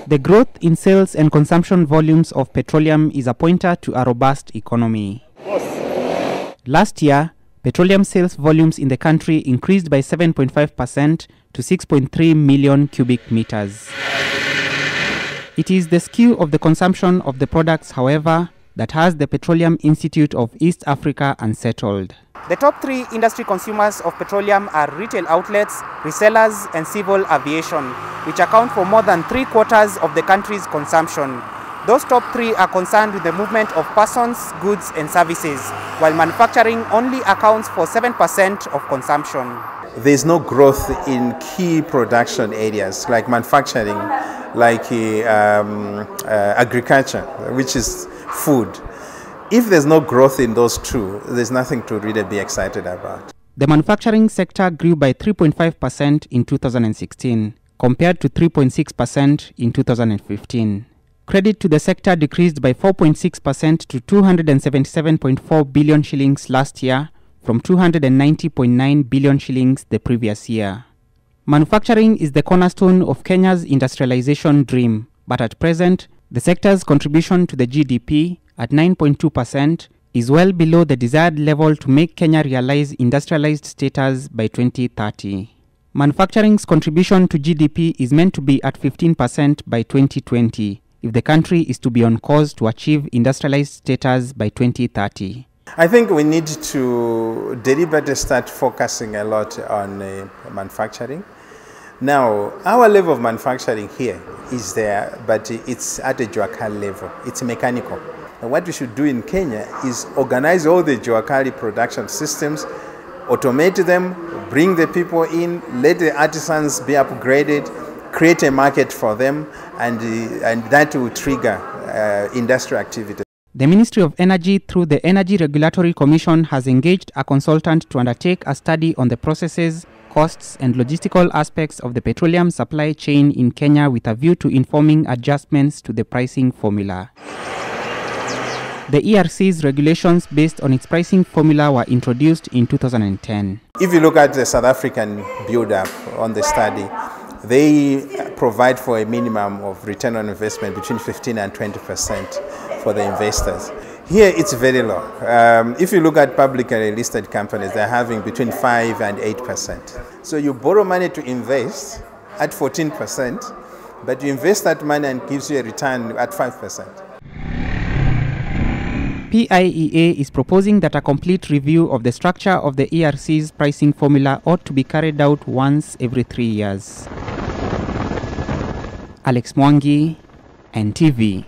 The growth in sales and consumption volumes of petroleum is a pointer to a robust economy. Last year, petroleum sales volumes in the country increased by 7.5% to 6.3 million cubic meters. It is the skew of the consumption of the products, however, that has the Petroleum Institute of East Africa unsettled. The top three industry consumers of petroleum are retail outlets, resellers, and civil aviation, which account for more than 3/4 of the country's consumption. Those top three are concerned with the movement of persons, goods, and services, while manufacturing only accounts for 7% of consumption. There's no growth in key production areas like manufacturing, like agriculture, which is food. If there's no growth in those two, there's nothing to really be excited about. The manufacturing sector grew by 3.5% in 2016, compared to 3.6% in 2015. Credit to the sector decreased by 4.6% to 277.4 billion shillings last year, from 290.9 billion shillings the previous year. Manufacturing is the cornerstone of Kenya's industrialization dream, but at present, the sector's contribution to the GDP, at 9.2%, is well below the desired level to make Kenya realize industrialized status by 2030. Manufacturing's contribution to GDP is meant to be at 15% by 2020, if the country is to be on course to achieve industrialized status by 2030. I think we need to deliberately start focusing a lot on manufacturing. Now, our level of manufacturing here is there, but it's at a Juakali level. It's mechanical. And what we should do in Kenya is organize all the Juakali production systems, automate them, bring the people in, let the artisans be upgraded, create a market for them, and that will trigger industrial activity. The Ministry of Energy, through the Energy Regulatory Commission, has engaged a consultant to undertake a study on the processes, costs, and logistical aspects of the petroleum supply chain in Kenya with a view to informing adjustments to the pricing formula. The ERC's regulations based on its pricing formula were introduced in 2010. If you look at the South African build-up on the study, they provide for a minimum of return on investment between 15 and 20% for the investors. Here it's very low. If you look at publicly listed companies, they're having between 5 and 8%. So you borrow money to invest at 14%, but you invest that money and gives you a return at 5%. PIEA is proposing that a complete review of the structure of the ERC's pricing formula ought to be carried out once every 3 years. Alex Mwangi, NTV.